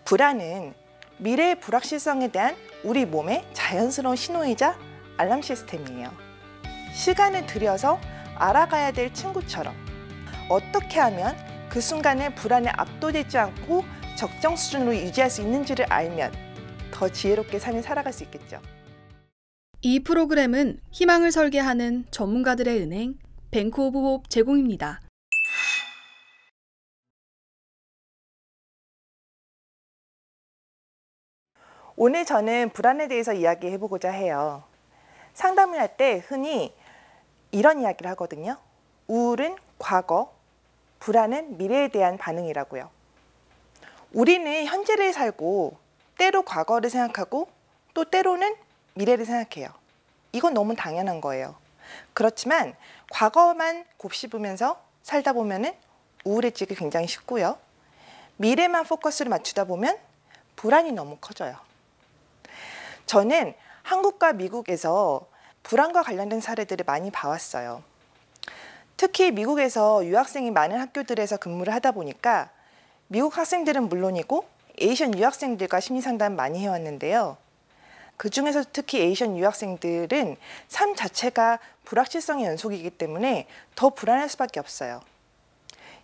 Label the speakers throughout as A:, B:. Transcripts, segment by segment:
A: 불안은 미래의 불확실성에 대한 우리 몸의 자연스러운 신호이자 알람 시스템이에요. 시간을 들여서 알아가야 될 친구처럼 어떻게 하면 그 순간에 불안에 압도되지 않고 적정 수준으로 유지할 수 있는지를 알면 더 지혜롭게 삶을 살아갈 수 있겠죠.
B: 이 프로그램은 희망을 설계하는 전문가들의 은행 뱅크 오브 홉 제공입니다.
A: 오늘 저는 불안에 대해서 이야기해보고자 해요. 상담을 할 때 흔히 이런 이야기를 하거든요. 우울은 과거, 불안은 미래에 대한 반응이라고요. 우리는 현재를 살고 때로 과거를 생각하고 또 때로는 미래를 생각해요. 이건 너무 당연한 거예요. 그렇지만 과거만 곱씹으면서 살다 보면은 우울해지기 굉장히 쉽고요. 미래만 포커스를 맞추다 보면 불안이 너무 커져요. 저는 한국과 미국에서 불안과 관련된 사례들을 많이 봐왔어요. 특히 미국에서 유학생이 많은 학교들에서 근무를 하다 보니까 미국 학생들은 물론이고 에이션 유학생들과 심리상담 많이 해왔는데요. 그중에서 특히 에이션 유학생들은 삶 자체가 불확실성의 연속이기 때문에 더 불안할 수밖에 없어요.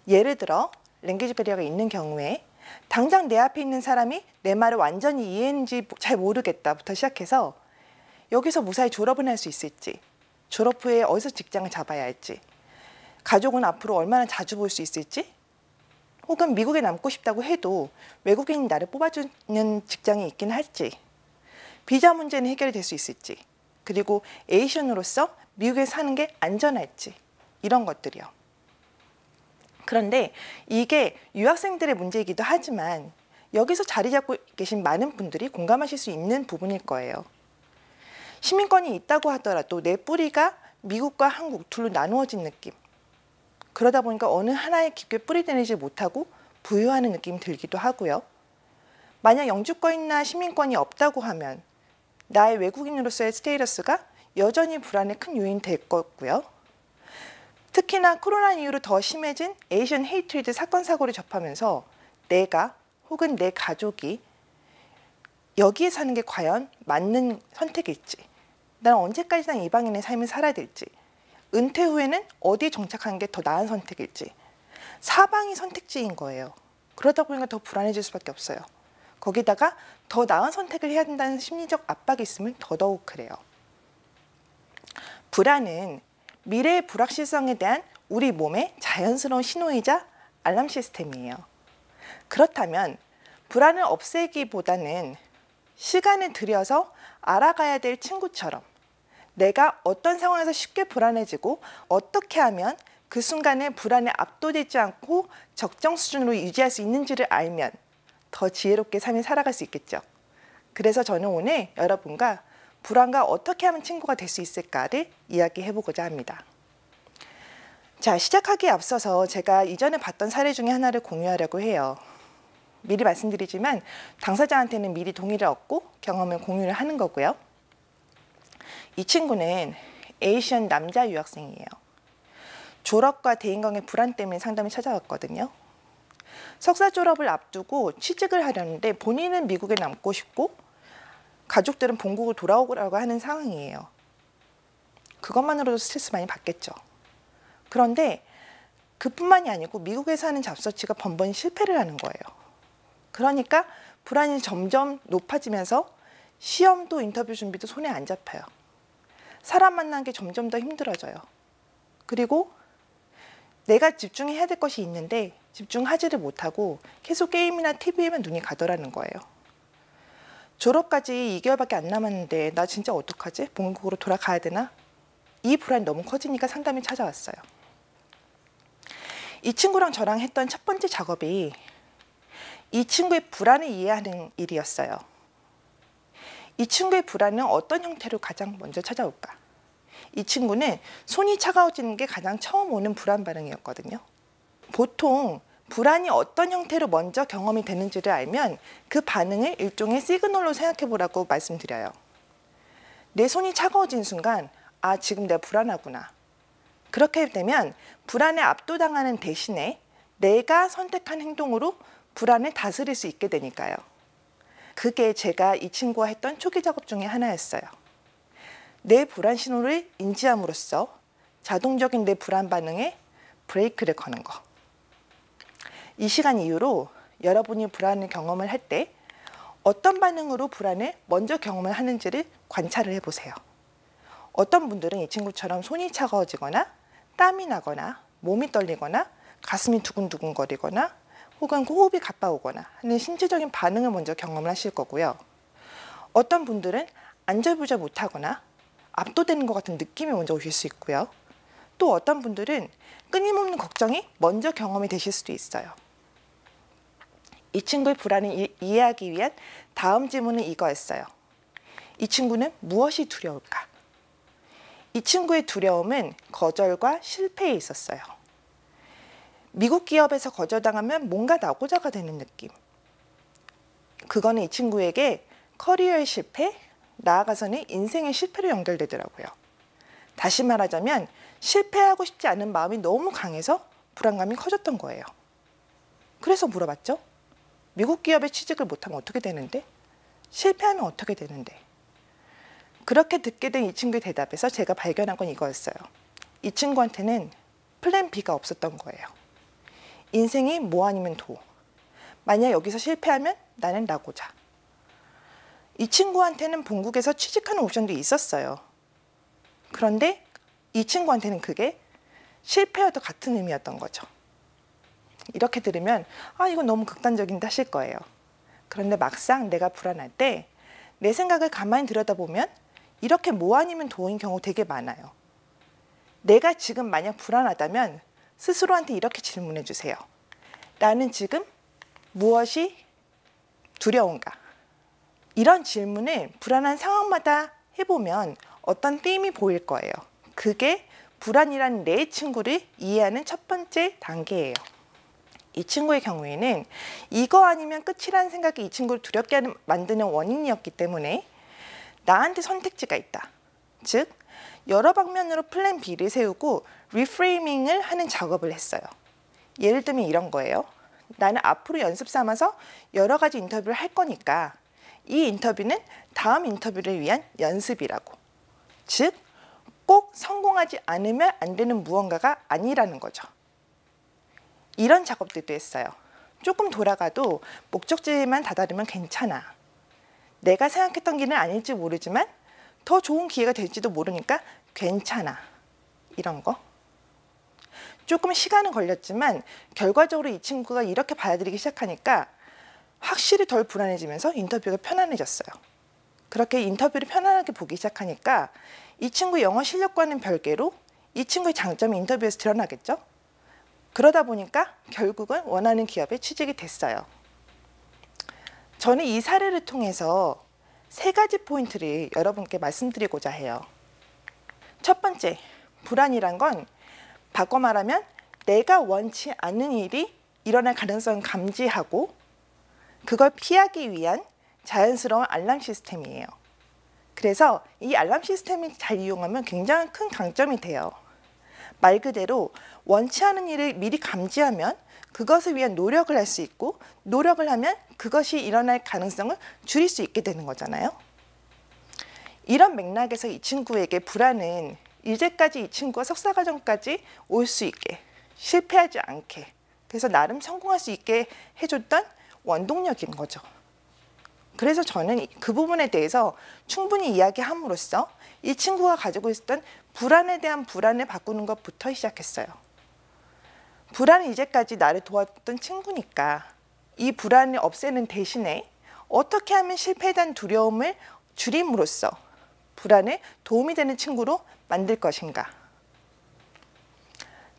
A: 예를 들어 랭귀지 배리어가 있는 경우에 당장 내 앞에 있는 사람이 내 말을 완전히 이해했는지 잘 모르겠다부터 시작해서 여기서 무사히 졸업을 할 수 있을지, 졸업 후에 어디서 직장을 잡아야 할지, 가족은 앞으로 얼마나 자주 볼 수 있을지, 혹은 미국에 남고 싶다고 해도 외국인이 나를 뽑아주는 직장이 있긴 할지, 비자 문제는 해결이 될 수 있을지, 그리고 에이션으로서 미국에 사는 게 안전할지, 이런 것들이요. 그런데 이게 유학생들의 문제이기도 하지만 여기서 자리 잡고 계신 많은 분들이 공감하실 수 있는 부분일 거예요. 시민권이 있다고 하더라도 내 뿌리가 미국과 한국 둘로 나누어진 느낌. 그러다 보니까 어느 하나에 깊게 뿌리내리지 못하고 부유하는 느낌이 들기도 하고요. 만약 영주권이나 시민권이 없다고 하면 나의 외국인으로서의 스테이터스가 여전히 불안의 큰 요인이 될 거고요. 특히나 코로나 이후로 더 심해진 에이션 헤이트리드 사건 사고를 접하면서 내가 혹은 내 가족이 여기에 사는 게 과연 맞는 선택일지, 난 언제까지나 이방인의 삶을 살아야 될지, 은퇴 후에는 어디에 정착하는 게 더 나은 선택일지, 사방이 선택지인 거예요. 그러다 보니까 더 불안해질 수밖에 없어요. 거기다가 더 나은 선택을 해야 된다는 심리적 압박이 있으면 더더욱 그래요. 불안은 미래의 불확실성에 대한 우리 몸의 자연스러운 신호이자 알람 시스템이에요. 그렇다면 불안을 없애기보다는 시간을 들여서 알아가야 될 친구처럼 내가 어떤 상황에서 쉽게 불안해지고 어떻게 하면 그 순간에 불안에 압도되지 않고 적정 수준으로 유지할 수 있는지를 알면 더 지혜롭게 삶을 살아갈 수 있겠죠. 그래서 저는 오늘 여러분과 불안과 어떻게 하면 친구가 될 수 있을까를 이야기해보고자 합니다. 자, 시작하기에 앞서서 제가 이전에 봤던 사례 중에 하나를 공유하려고 해요. 미리 말씀드리지만 당사자한테는 미리 동의를 얻고 경험을 공유를 하는 거고요. 이 친구는 에이션 남자 유학생이에요. 졸업과 대인관계 불안 때문에 상담을 찾아왔거든요. 석사 졸업을 앞두고 취직을 하려는데 본인은 미국에 남고 싶고 가족들은 본국으로 돌아오라고 하는 상황이에요. 그것만으로도 스트레스 많이 받겠죠. 그런데 그뿐만이 아니고 미국에 사는 잡서치가 번번이 실패를 하는 거예요. 그러니까 불안이 점점 높아지면서 시험도 인터뷰 준비도 손에 안 잡혀요. 사람 만나는 게 점점 더 힘들어져요. 그리고 내가 집중해야 될 것이 있는데 집중하지를 못하고 계속 게임이나 TV에만 눈이 가더라는 거예요. 졸업까지 2개월밖에 안 남았는데 나 진짜 어떡하지? 본국으로 돌아가야 되나? 이 불안이 너무 커지니까 상담이 찾아왔어요. 이 친구랑 저랑 했던 첫 번째 작업이 이 친구의 불안을 이해하는 일이었어요. 이 친구의 불안은 어떤 형태로 가장 먼저 찾아올까? 이 친구는 손이 차가워지는 게 가장 처음 오는 불안 반응이었거든요. 보통 불안이 어떤 형태로 먼저 경험이 되는지를 알면 그 반응을 일종의 시그널로 생각해 보라고 말씀드려요. 내 손이 차가워진 순간 아, 지금 내가 불안하구나. 그렇게 되면 불안에 압도당하는 대신에 내가 선택한 행동으로 불안을 다스릴 수 있게 되니까요. 그게 제가 이 친구와 했던 초기 작업 중에 하나였어요. 내 불안 신호를 인지함으로써 자동적인 내 불안 반응에 브레이크를 거는 거. 이 시간 이후로 여러분이 불안을 경험을 할 때 어떤 반응으로 불안을 먼저 경험을 하는지를 관찰을 해보세요. 어떤 분들은 이 친구처럼 손이 차가워지거나 땀이 나거나 몸이 떨리거나 가슴이 두근두근거리거나 혹은 호흡이 가빠오거나 하는 신체적인 반응을 먼저 경험을 하실 거고요. 어떤 분들은 안절부절 못하거나 압도되는 것 같은 느낌이 먼저 오실 수 있고요. 또 어떤 분들은 끊임없는 걱정이 먼저 경험이 되실 수도 있어요. 이 친구의 불안을 이해하기 위한 다음 질문은 이거였어요. 이 친구는 무엇이 두려울까? 이 친구의 두려움은 거절과 실패에 있었어요. 미국 기업에서 거절당하면 뭔가 낙오자가 되는 느낌. 그거는 이 친구에게 커리어의 실패, 나아가서는 인생의 실패로 연결되더라고요. 다시 말하자면 실패하고 싶지 않은 마음이 너무 강해서 불안감이 커졌던 거예요. 그래서 물어봤죠. 미국 기업에 취직을 못하면 어떻게 되는데? 실패하면 어떻게 되는데? 그렇게 듣게 된 이 친구의 대답에서 제가 발견한 건 이거였어요. 이 친구한테는 플랜 B가 없었던 거예요. 인생이 뭐 아니면 도. 만약 여기서 실패하면 나는 낙오자. 이 친구한테는 본국에서 취직하는 옵션도 있었어요. 그런데 이 친구한테는 그게 실패와도 같은 의미였던 거죠. 이렇게 들으면 아, 이건 너무 극단적인데 하실 거예요. 그런데 막상 내가 불안할 때 내 생각을 가만히 들여다보면 이렇게 뭐 아니면 도인 경우 되게 많아요. 내가 지금 만약 불안하다면 스스로한테 이렇게 질문해 주세요. 나는 지금 무엇이 두려운가? 이런 질문을 불안한 상황마다 해보면 어떤 띠임이 보일 거예요. 그게 불안이란 내 친구를 이해하는 첫 번째 단계예요. 이 친구의 경우에는 이거 아니면 끝이라는 생각이 이 친구를 두렵게 만드는 원인이었기 때문에 나한테 선택지가 있다. 즉, 여러 방면으로 플랜 B를 세우고 리프레이밍을 하는 작업을 했어요. 예를 들면 이런 거예요. 나는 앞으로 연습 삼아서 여러 가지 인터뷰를 할 거니까 이 인터뷰는 다음 인터뷰를 위한 연습이라고. 즉, 꼭 성공하지 않으면 안 되는 무언가가 아니라는 거죠. 이런 작업들도 했어요. 조금 돌아가도 목적지에만 다다르면 괜찮아. 내가 생각했던 길은 아닐지 모르지만 더 좋은 기회가 될지도 모르니까 괜찮아. 이런 거. 조금 시간은 걸렸지만 결과적으로 이 친구가 이렇게 받아들이기 시작하니까 확실히 덜 불안해지면서 인터뷰가 편안해졌어요. 그렇게 인터뷰를 편안하게 보기 시작하니까 이 친구 영어 실력과는 별개로 이 친구의 장점이 인터뷰에서 드러나겠죠? 그러다 보니까 결국은 원하는 기업에 취직이 됐어요. 저는 이 사례를 통해서 3가지 포인트를 여러분께 말씀드리고자 해요. 첫 번째, 불안이란 건 바꿔 말하면 내가 원치 않는 일이 일어날 가능성을 감지하고 그걸 피하기 위한 자연스러운 알람 시스템이에요. 그래서 이 알람 시스템을 잘 이용하면 굉장히 큰 강점이 돼요. 말 그대로 원치 않은 일을 미리 감지하면 그것을 위한 노력을 할 수 있고 노력을 하면 그것이 일어날 가능성을 줄일 수 있게 되는 거잖아요. 이런 맥락에서 이 친구에게 불안은 이제까지 이 친구가 석사과정까지 올 수 있게 실패하지 않게 그래서 나름 성공할 수 있게 해줬던 원동력인 거죠. 그래서 저는 그 부분에 대해서 충분히 이야기함으로써 이 친구가 가지고 있었던 불안에 대한 불안을 바꾸는 것부터 시작했어요. 불안은 이제까지 나를 도왔던 친구니까 이 불안을 없애는 대신에 어떻게 하면 실패에 대한 두려움을 줄임으로써 불안에 도움이 되는 친구로 만들 것인가.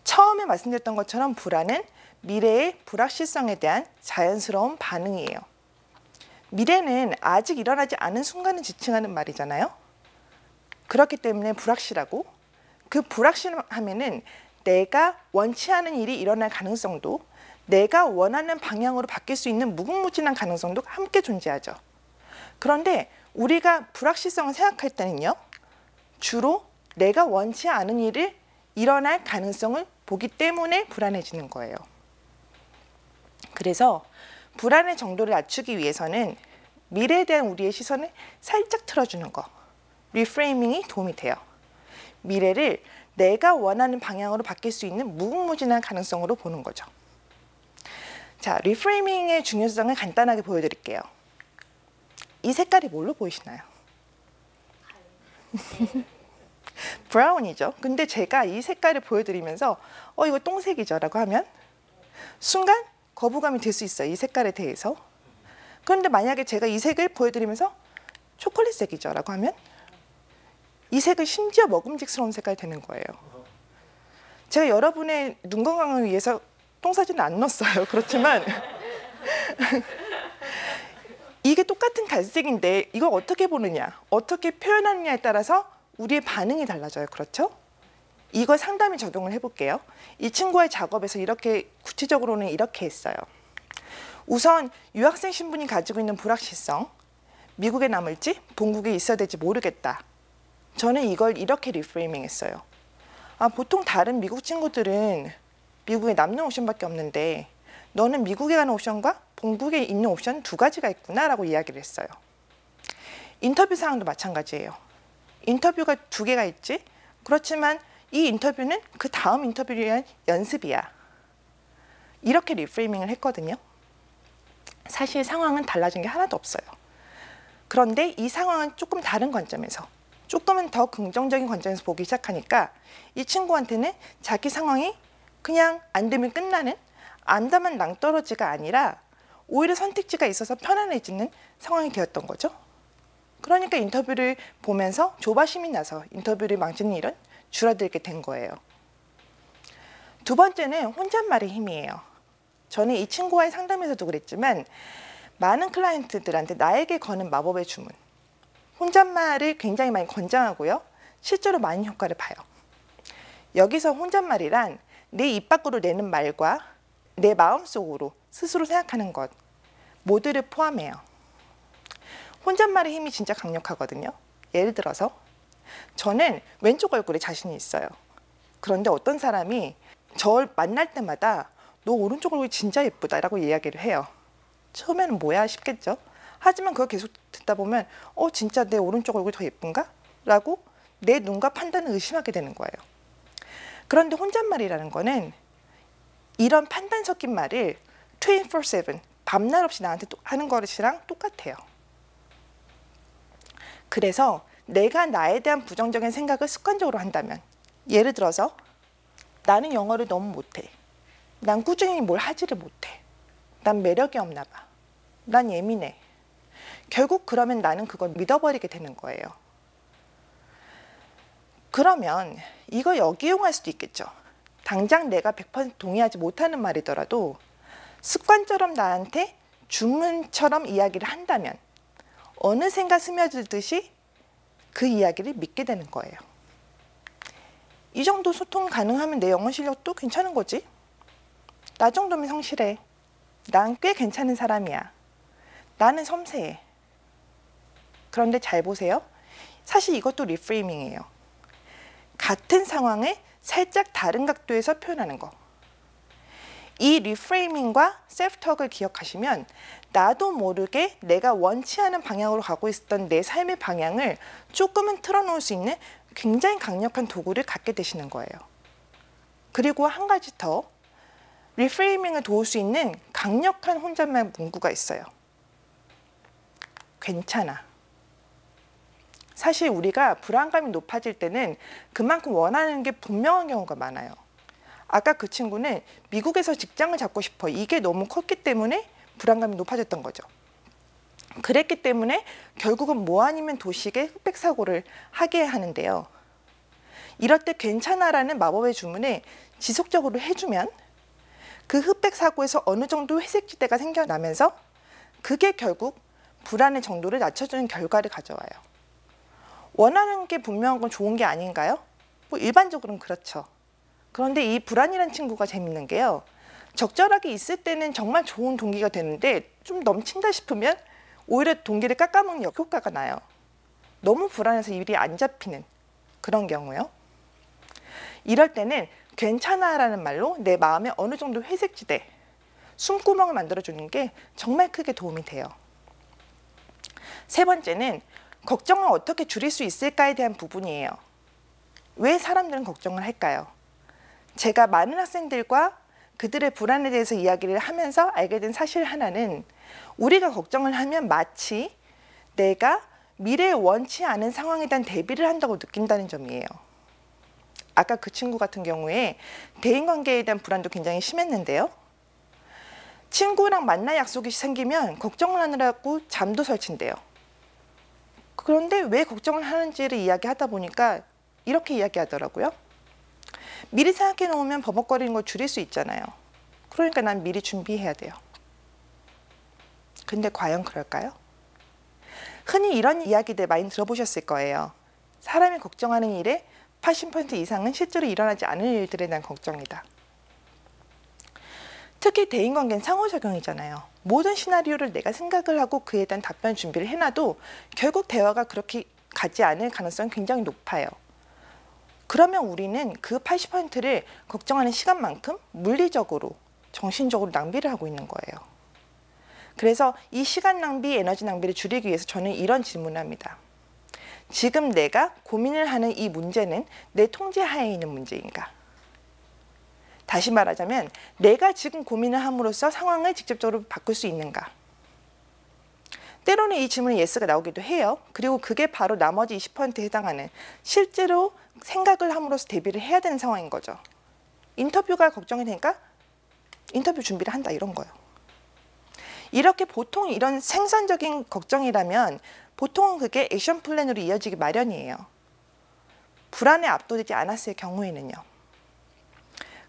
A: 처음에 말씀드렸던 것처럼 불안은 미래의 불확실성에 대한 자연스러운 반응이에요. 미래는 아직 일어나지 않은 순간을 지칭하는 말이잖아요. 그렇기 때문에 불확실하고 그 불확실함에는 내가 원치 않은 일이 일어날 가능성도 내가 원하는 방향으로 바뀔 수 있는 무궁무진한 가능성도 함께 존재하죠. 그런데 우리가 불확실성을 생각할 때는요, 주로 내가 원치 않은 일이 일어날 가능성을 보기 때문에 불안해지는 거예요. 그래서 불안의 정도를 낮추기 위해서는 미래에 대한 우리의 시선을 살짝 틀어주는 거, 리프레이밍이 도움이 돼요. 미래를 내가 원하는 방향으로 바뀔 수 있는 무궁무진한 가능성으로 보는 거죠. 자, 리프레이밍의 중요성을 간단하게 보여드릴게요. 이 색깔이 뭘로 보이시나요? 브라운이죠. 근데 제가 이 색깔을 보여드리면서 이거 똥색이죠 라고 하면 순간 거부감이 들 수 있어요. 이 색깔에 대해서. 그런데 만약에 제가 이 색을 보여드리면서 초콜릿색이죠 라고 하면 이 색은 심지어 먹음직스러운 색깔이 되는 거예요. 제가 여러분의 눈 건강을 위해서 똥사진을 안 넣었어요. 그렇지만 이게 똑같은 갈색인데 이걸 어떻게 보느냐, 어떻게 표현하느냐에 따라서 우리의 반응이 달라져요. 그렇죠? 이걸 상담에 적용을 해볼게요. 이 친구의 작업에서 이렇게 구체적으로는 이렇게 했어요. 우선 유학생 신분이 가지고 있는 불확실성, 미국에 남을지 본국에 있어야 될지 모르겠다. 저는 이걸 이렇게 리프레이밍 했어요. 보통 다른 미국 친구들은 미국에 남는 옵션밖에 없는데 너는 미국에 가는 옵션과 본국에 있는 옵션 두 가지가 있구나 라고 이야기를 했어요. 인터뷰 상황도 마찬가지예요. 인터뷰가 두 개가 있지? 그렇지만 이 인터뷰는 그 다음 인터뷰를 위한 연습이야. 이렇게 리프레이밍을 했거든요. 사실 상황은 달라진 게 하나도 없어요. 그런데 이 상황은 조금 다른 관점에서, 조금은 더 긍정적인 관점에서 보기 시작하니까 이 친구한테는 자기 상황이 그냥 안 되면 끝나는, 안다면 낭떠러지가 아니라 오히려 선택지가 있어서 편안해지는 상황이 되었던 거죠. 그러니까 인터뷰를 보면서 조바심이 나서 인터뷰를 망치는 일은 줄어들게 된 거예요. 두 번째는 혼잣말의 힘이에요. 저는 이 친구와의 상담에서도 그랬지만 많은 클라이언트들한테 나에게 거는 마법의 주문, 혼잣말을 굉장히 많이 권장하고요. 실제로 많은 효과를 봐요. 여기서 혼잣말이란 내 입 밖으로 내는 말과 내 마음속으로 스스로 생각하는 것 모두를 포함해요. 혼잣말의 힘이 진짜 강력하거든요. 예를 들어서 저는 왼쪽 얼굴에 자신이 있어요. 그런데 어떤 사람이 저를 만날 때마다 너 오른쪽 얼굴이 진짜 예쁘다라고 이야기를 해요. 처음에는 뭐야 싶겠죠. 하지만 그걸 계속 듣다 보면 진짜 내 오른쪽 얼굴이 더 예쁜가? 라고 내 눈과 판단을 의심하게 되는 거예요. 그런데 혼잣말이라는 거는 이런 판단 섞인 말을 24/7 밤낮 없이 나한테 하는 것이랑 똑같아요. 그래서 내가 나에 대한 부정적인 생각을 습관적으로 한다면, 예를 들어서 나는 영어를 너무 못해. 난 꾸준히 뭘 하지를 못해. 난 매력이 없나 봐. 난 예민해. 결국 그러면 나는 그걸 믿어버리게 되는 거예요. 그러면 이거 역이용할 수도 있겠죠. 당장 내가 100% 동의하지 못하는 말이더라도 습관처럼 나한테 주문처럼 이야기를 한다면 어느샌가 스며들듯이 그 이야기를 믿게 되는 거예요. 이 정도 소통 가능하면 내 영어 실력도 괜찮은 거지. 나 정도면 성실해. 난 꽤 괜찮은 사람이야. 나는 섬세해. 그런데 잘 보세요. 사실 이것도 리프레이밍이에요. 같은 상황을 살짝 다른 각도에서 표현하는 거. 이 리프레이밍과 셀프톡을 기억하시면 나도 모르게 내가 원치 않은 방향으로 가고 있었던 내 삶의 방향을 조금은 틀어놓을 수 있는 굉장히 강력한 도구를 갖게 되시는 거예요. 그리고 한 가지 더, 리프레이밍을 도울 수 있는 강력한 혼잣말 문구가 있어요. 괜찮아. 사실 우리가 불안감이 높아질 때는 그만큼 원하는 게 분명한 경우가 많아요. 아까 그 친구는 미국에서 직장을 잡고 싶어. 이게 너무 컸기 때문에 불안감이 높아졌던 거죠. 그랬기 때문에 결국은 뭐 아니면 도식의 흑백 사고를 하게 하는데요. 이럴 때 괜찮아라는 마법의 주문을 지속적으로 해주면 그 흑백 사고에서 어느 정도 회색지대가 생겨나면서 그게 결국 불안의 정도를 낮춰주는 결과를 가져와요. 원하는 게 분명한 건 좋은 게 아닌가요? 뭐 일반적으로는 그렇죠. 그런데 이 불안이라는 친구가 재밌는 게요. 적절하게 있을 때는 정말 좋은 동기가 되는데 좀 넘친다 싶으면 오히려 동기를 깎아먹는 역효과가 나요. 너무 불안해서 일이 안 잡히는 그런 경우요. 이럴 때는 괜찮아라는 말로 내 마음에 어느 정도 회색지대, 숨구멍을 만들어주는 게 정말 크게 도움이 돼요. 세 번째는 걱정을 어떻게 줄일 수 있을까에 대한 부분이에요. 왜 사람들은 걱정을 할까요? 제가 많은 학생들과 그들의 불안에 대해서 이야기를 하면서 알게 된 사실 하나는 우리가 걱정을 하면 마치 내가 미래에 원치 않은 상황에 대한 대비를 한다고 느낀다는 점이에요. 아까 그 친구 같은 경우에 대인관계에 대한 불안도 굉장히 심했는데요. 친구랑 만날 약속이 생기면 걱정을 하느라고 잠도 설친대요. 그런데 왜 걱정을 하는지를 이야기하다 보니까 이렇게 이야기하더라고요. 미리 생각해 놓으면 버벅거리는 걸 줄일 수 있잖아요. 그러니까 난 미리 준비해야 돼요. 근데 과연 그럴까요? 흔히 이런 이야기들 많이 들어보셨을 거예요. 사람이 걱정하는 일의 80% 이상은 실제로 일어나지 않을 일들에 대한 걱정이다. 특히 대인관계는 상호작용이잖아요. 모든 시나리오를 내가 생각을 하고 그에 대한 답변 준비를 해놔도 결국 대화가 그렇게 가지 않을 가능성이 굉장히 높아요. 그러면 우리는 그 80%를 걱정하는 시간만큼 물리적으로, 정신적으로 낭비를 하고 있는 거예요. 그래서 이 시간 낭비, 에너지 낭비를 줄이기 위해서 저는 이런 질문을 합니다. 지금 내가 고민을 하는 이 문제는 내 통제 하에 있는 문제인가? 다시 말하자면 내가 지금 고민을 함으로써 상황을 직접적으로 바꿀 수 있는가? 때로는 이 질문에 예스가 나오기도 해요. 그리고 그게 바로 나머지 20%에 해당하는 실제로 생각을 함으로써 대비를 해야 되는 상황인 거죠. 인터뷰가 걱정이 되니까 인터뷰 준비를 한다 이런 거예요. 이렇게 보통 이런 생산적인 걱정이라면 보통은 그게 액션 플랜으로 이어지기 마련이에요. 불안에 압도되지 않았을 경우에는요.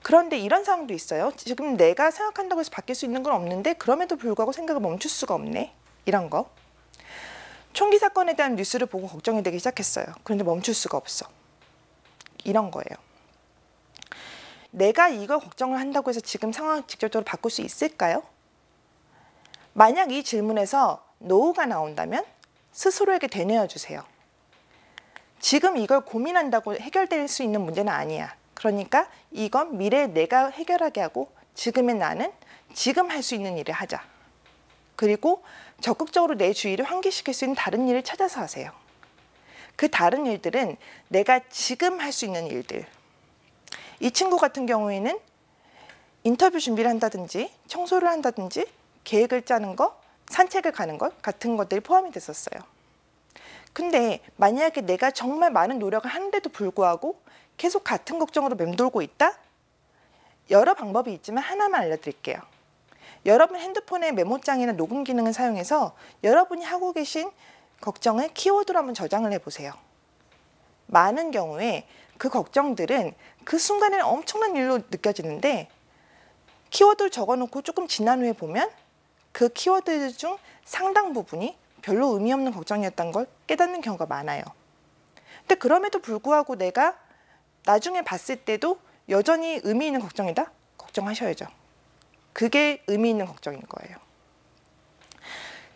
A: 그런데 이런 상황도 있어요. 지금 내가 생각한다고 해서 바뀔 수 있는 건 없는데 그럼에도 불구하고 생각을 멈출 수가 없네. 이런 거. 총기 사건에 대한 뉴스를 보고 걱정이 되기 시작했어요. 그런데 멈출 수가 없어. 이런 거예요. 내가 이걸 걱정을 한다고 해서 지금 상황을 직접적으로 바꿀 수 있을까요? 만약 이 질문에서 노가 나온다면 스스로에게 되뇌어 주세요. 지금 이걸 고민한다고 해결될 수 있는 문제는 아니야. 그러니까 이건 미래에 내가 해결하게 하고 지금의 나는 지금 할 수 있는 일을 하자. 그리고 적극적으로 내 주위를 환기시킬 수 있는 다른 일을 찾아서 하세요. 그 다른 일들은 내가 지금 할 수 있는 일들. 이 친구 같은 경우에는 인터뷰 준비를 한다든지 청소를 한다든지 계획을 짜는 거, 산책을 가는 것 같은 것들이 포함이 됐었어요. 근데 만약에 내가 정말 많은 노력을 하는데도 불구하고 계속 같은 걱정으로 맴돌고 있다? 여러 방법이 있지만 하나만 알려드릴게요. 여러분 핸드폰의 메모장이나 녹음 기능을 사용해서 여러분이 하고 계신 걱정을 키워드로 한번 저장을 해보세요. 많은 경우에 그 걱정들은 그 순간에는 엄청난 일로 느껴지는데 키워드를 적어놓고 조금 지난 후에 보면 그 키워드 중 상당 부분이 별로 의미 없는 걱정이었던 걸 깨닫는 경우가 많아요. 근데 그럼에도 불구하고 내가 나중에 봤을 때도 여전히 의미 있는 걱정이다? 걱정하셔야죠. 그게 의미 있는 걱정인 거예요.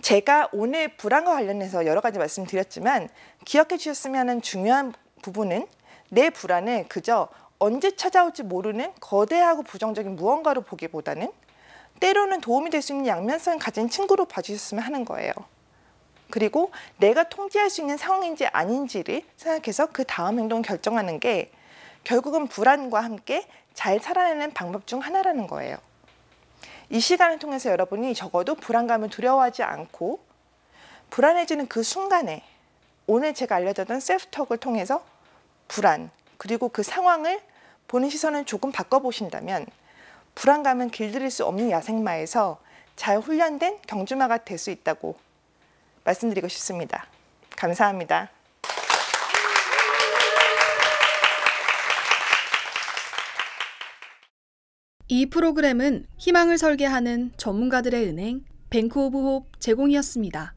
A: 제가 오늘 불안과 관련해서 여러 가지 말씀드렸지만 기억해 주셨으면 하는 중요한 부분은 내 불안을 그저 언제 찾아올지 모르는 거대하고 부정적인 무언가로 보기보다는 때로는 도움이 될 수 있는 양면성을 가진 친구로 봐주셨으면 하는 거예요. 그리고 내가 통제할 수 있는 상황인지 아닌지를 생각해서 그 다음 행동을 결정하는 게 결국은 불안과 함께 잘 살아내는 방법 중 하나라는 거예요. 이 시간을 통해서 여러분이 적어도 불안감을 두려워하지 않고 불안해지는 그 순간에 오늘 제가 알려드렸던 셀프톡을 통해서 불안 그리고 그 상황을 보는 시선을 조금 바꿔보신다면 불안감은 길들일 수 없는 야생마에서 잘 훈련된 경주마가 될 수 있다고 말씀드리고 싶습니다. 감사합니다.
B: 이 프로그램은 희망을 설계하는 전문가들의 은행 뱅크 오브 홉 제공이었습니다.